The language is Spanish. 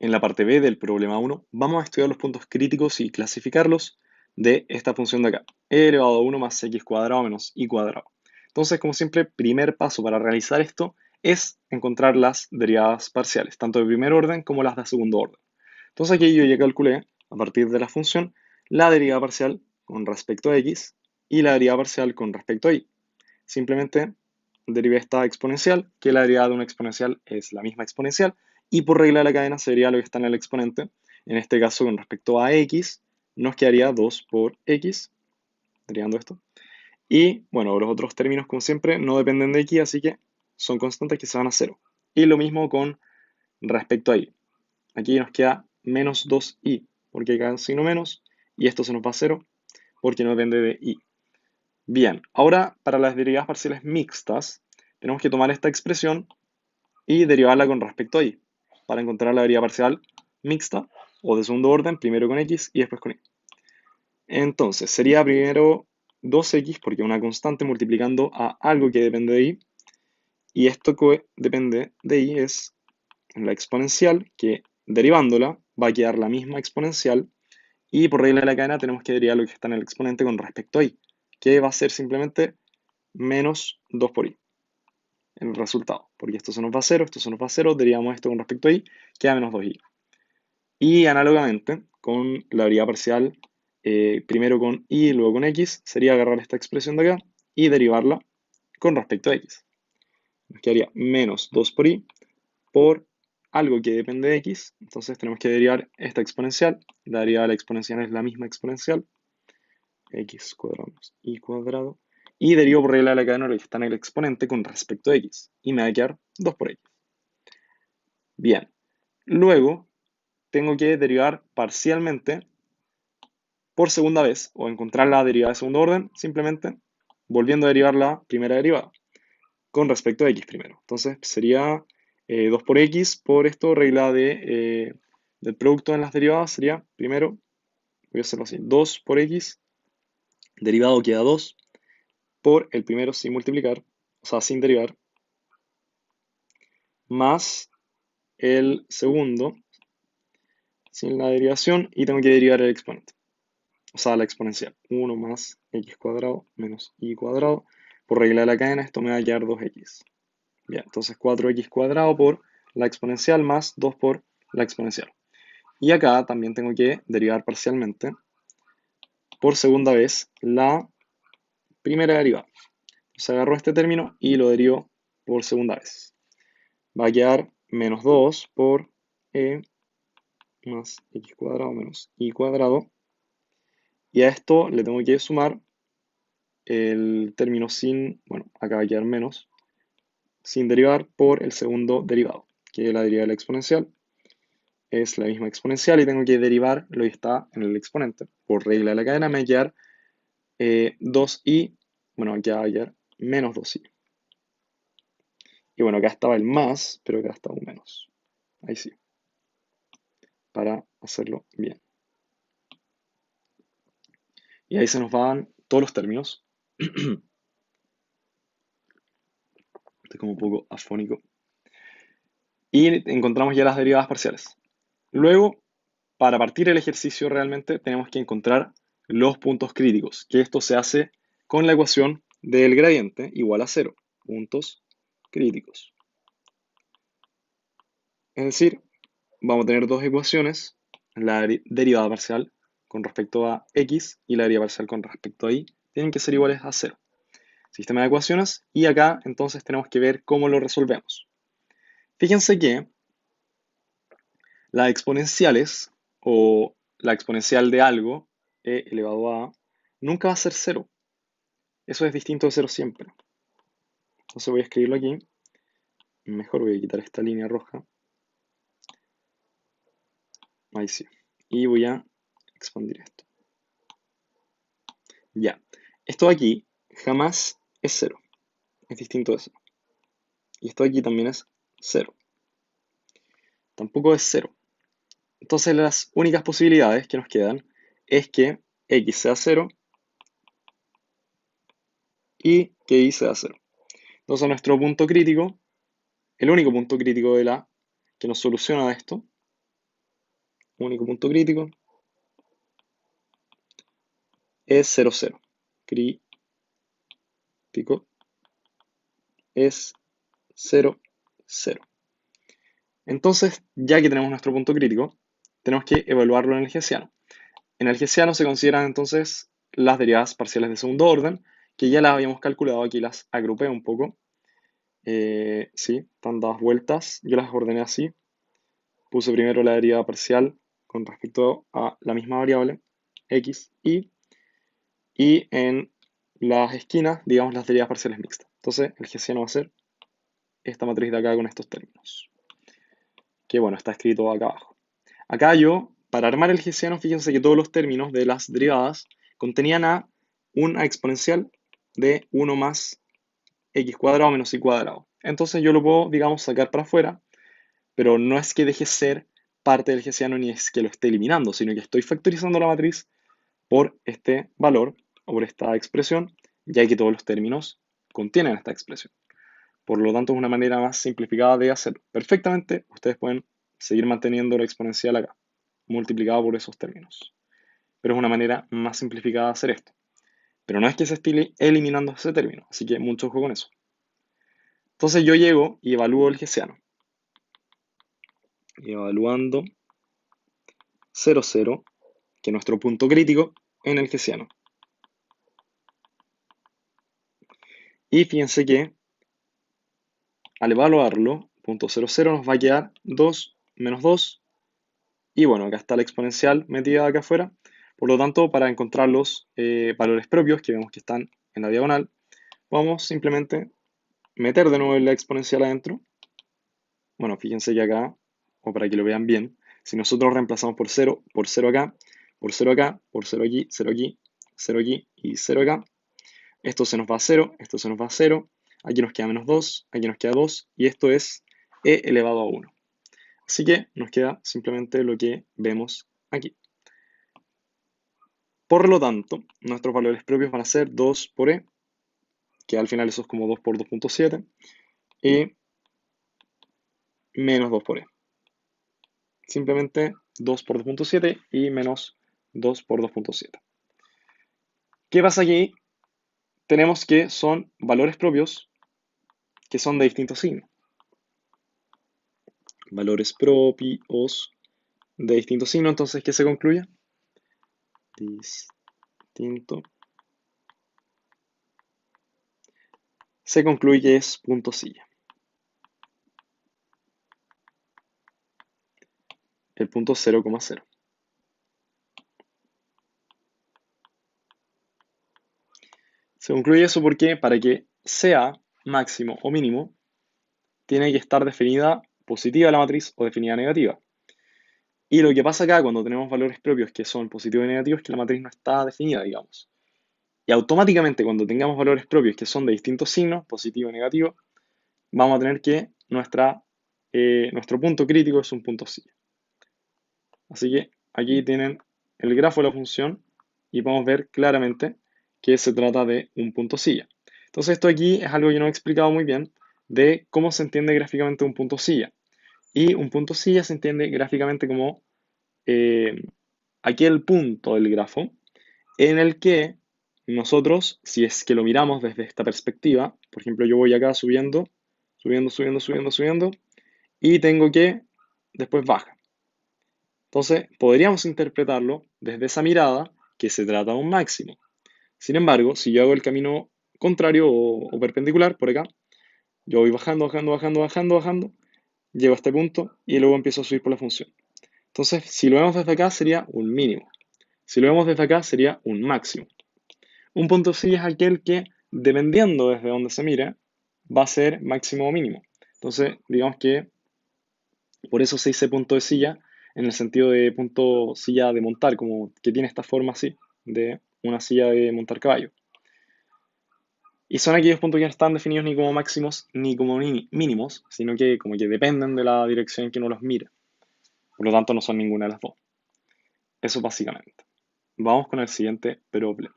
En la parte B del problema 1 vamos a estudiar los puntos críticos y clasificarlos de esta función de acá, e elevado a 1 más x cuadrado menos y cuadrado. Entonces, como siempre, primer paso para realizar esto es encontrar las derivadas parciales, tanto de primer orden como las de segundo orden. Entonces aquí yo ya calculé, a partir de la función, la derivada parcial con respecto a x y la derivada parcial con respecto a y. Simplemente derivé esta exponencial, que la derivada de una exponencial es la misma exponencial, y por regla de la cadena sería lo que está en el exponente. En este caso, con respecto a x, nos quedaría 2 por x, derivando esto. Y bueno, los otros términos, como siempre, no dependen de x, así que son constantes que se van a cero. Y lo mismo con respecto a y. Aquí nos queda menos 2y, porque acá signo menos, y esto se nos va a cero, porque no depende de y. Bien, ahora para las derivadas parciales mixtas, tenemos que tomar esta expresión y derivarla con respecto a y, para encontrar la derivada parcial mixta o de segundo orden, primero con x y después con y. Entonces, sería primero 2x, porque es una constante multiplicando a algo que depende de y, y esto que depende de y es la exponencial, que derivándola va a quedar la misma exponencial, y por regla de la cadena tenemos que derivar lo que está en el exponente con respecto a y, que va a ser simplemente menos 2 por y, en el resultado, porque esto se nos va a cero, esto se nos va a cero, derivamos esto con respecto a y, queda menos 2y. Y análogamente, con la derivada parcial, primero con y y luego con x, sería agarrar esta expresión de acá y derivarla con respecto a x. Nos quedaría menos 2 por y por algo que depende de x, entonces tenemos que derivar esta exponencial, la derivada de la exponencial es la misma exponencial, x cuadrado más y cuadrado, y derivo por regla de la cadena lo que está en el exponente con respecto a x, y me va a quedar 2 por x. Bien, luego tengo que derivar parcialmente por segunda vez, o encontrar la derivada de segundo orden, simplemente volviendo a derivar la primera derivada, con respecto a x primero. Entonces sería 2 por x por esto, regla del producto en las derivadas, sería primero, voy a hacerlo así, 2 por x, derivado queda 2, por el primero sin multiplicar, o sea, sin derivar, más el segundo sin la derivación, y tengo que derivar el exponente, o sea, la exponencial. 1 más x cuadrado menos y cuadrado. Por regla de la cadena, esto me va a quedar 2x. Bien, entonces 4x cuadrado por la exponencial más 2 por la exponencial. Y acá también tengo que derivar parcialmente por segunda vez la primera derivada. Entonces agarro este término y lo derivo por segunda vez. Va a quedar menos 2 por e más x cuadrado menos y cuadrado. Y a esto le tengo que sumar el término sin, bueno, acá va a quedar menos, sin derivar por el segundo derivado, que es la derivada de la exponencial. Es la misma exponencial y tengo que derivar lo que está en el exponente. Por regla de la cadena me va a quedar 2y, bueno, aquí va a quedar menos 2y. Y bueno, acá estaba el más, pero acá está un menos. Ahí sí, para hacerlo bien. Y ahí se nos van todos los términos. Estoy como un poco afónico. Y encontramos ya las derivadas parciales. Luego, para partir el ejercicio realmente tenemos que encontrar los puntos críticos, que esto se hace con la ecuación del gradiente igual a 0, puntos críticos. Es decir, vamos a tener dos ecuaciones, la derivada parcial con respecto a x y la derivada parcial con respecto a y, tienen que ser iguales a 0. Sistema de ecuaciones, y acá entonces tenemos que ver cómo lo resolvemos. Fíjense que las exponenciales o la exponencial de algo, e elevado a, nunca va a ser 0. Eso es distinto de 0 siempre. Entonces voy a escribirlo aquí. Mejor voy a quitar esta línea roja. Ahí sí. Y voy a expandir esto. Ya. Esto de aquí jamás es 0. Es distinto de 0. Y esto de aquí también es 0. Tampoco es 0. Entonces las únicas posibilidades que nos quedan es que x sea 0 y que y sea 0. Entonces nuestro punto crítico, el único punto crítico de la que nos soluciona esto, único punto crítico, es 0, 0. Crítico es 0, 0. Entonces, ya que tenemos nuestro punto crítico, tenemos que evaluarlo en el hessiano. En el hessiano se consideran entonces las derivadas parciales de segundo orden, que ya las habíamos calculado, aquí las agrupé un poco. Sí, están dadas vueltas, yo las ordené así. Puse primero la derivada parcial con respecto a la misma variable, x, y en las esquinas, digamos, las derivadas parciales mixtas. Entonces, el hessiano va a ser esta matriz de acá con estos términos, que bueno, está escrito acá abajo. Acá yo, para armar el hessiano, fíjense que todos los términos de las derivadas contenían una exponencial de 1 más x cuadrado menos y cuadrado. Entonces yo lo puedo, digamos, sacar para afuera, pero no es que deje ser parte del hessiano ni es que lo esté eliminando, sino que estoy factorizando la matriz por este valor o por esta expresión, ya que todos los términos contienen esta expresión. Por lo tanto, es una manera más simplificada de hacerlo. Perfectamente, ustedes pueden seguir manteniendo la exponencial acá, multiplicada por esos términos. Pero es una manera más simplificada de hacer esto. Pero no es que se esté eliminando ese término, así que mucho ojo con eso. Entonces yo llego y evalúo el hessiano. Y evaluando 0, 0, que es nuestro punto crítico en el hessiano. Y fíjense que al evaluarlo, punto 0, 0 nos va a quedar 2 menos 2. Y bueno, acá está la exponencial metida acá afuera. Por lo tanto, para encontrar los valores propios que vemos que están en la diagonal, vamos simplemente meter de nuevo la exponencial adentro. Bueno, fíjense que acá, o para que lo vean bien, si nosotros reemplazamos por 0 acá, por 0 acá, por 0 aquí, 0 aquí, 0 aquí y 0 acá, esto se nos va a 0, esto se nos va a 0, aquí nos queda menos 2, aquí nos queda 2, y esto es e elevado a 1. Así que nos queda simplemente lo que vemos aquí. Por lo tanto, nuestros valores propios van a ser 2 por e, que al final eso es como 2 por 2.7, y menos 2 por e. Simplemente 2 por 2.7 y menos 2 por 2.7. ¿Qué pasa aquí? Tenemos que son valores propios que son de distintos signos. Valores propios de distintos signos, entonces, ¿qué se concluye? Distinto. Se concluye que es punto silla. El punto 0,0. Se concluye eso porque para que sea máximo o mínimo, tiene que estar definida positiva la matriz o definida negativa. Y lo que pasa acá cuando tenemos valores propios que son positivos y negativos es que la matriz no está definida, digamos. Y automáticamente cuando tengamos valores propios que son de distintos signos, positivo y negativo, vamos a tener que nuestro punto crítico es un punto silla. Así que aquí tienen el grafo de la función y podemos ver claramente que se trata de un punto silla. Entonces esto aquí es algo que no he explicado muy bien de cómo se entiende gráficamente un punto silla. Y un punto silla se entiende gráficamente como aquel punto del grafo en el que nosotros, si es que lo miramos desde esta perspectiva, por ejemplo, yo voy acá subiendo, subiendo, subiendo, subiendo, subiendo, y tengo que después baja. Entonces, podríamos interpretarlo desde esa mirada que se trata de un máximo. Sin embargo, si yo hago el camino contrario o perpendicular por acá, yo voy bajando, bajando, bajando, bajando, bajando, llego a este punto y luego empiezo a subir por la función. Entonces, si lo vemos desde acá sería un mínimo. Si lo vemos desde acá sería un máximo. Un punto silla es aquel que, dependiendo desde donde se mire, va a ser máximo o mínimo. Entonces, digamos que por eso se dice punto de silla, en el sentido de punto silla de montar, como que tiene esta forma así, de una silla de montar caballo. Y son aquellos puntos que no están definidos ni como máximos ni como mínimos, sino que como que dependen de la dirección en que uno los mira. Por lo tanto, no son ninguna de las dos. Eso básicamente. Vamos con el siguiente problema.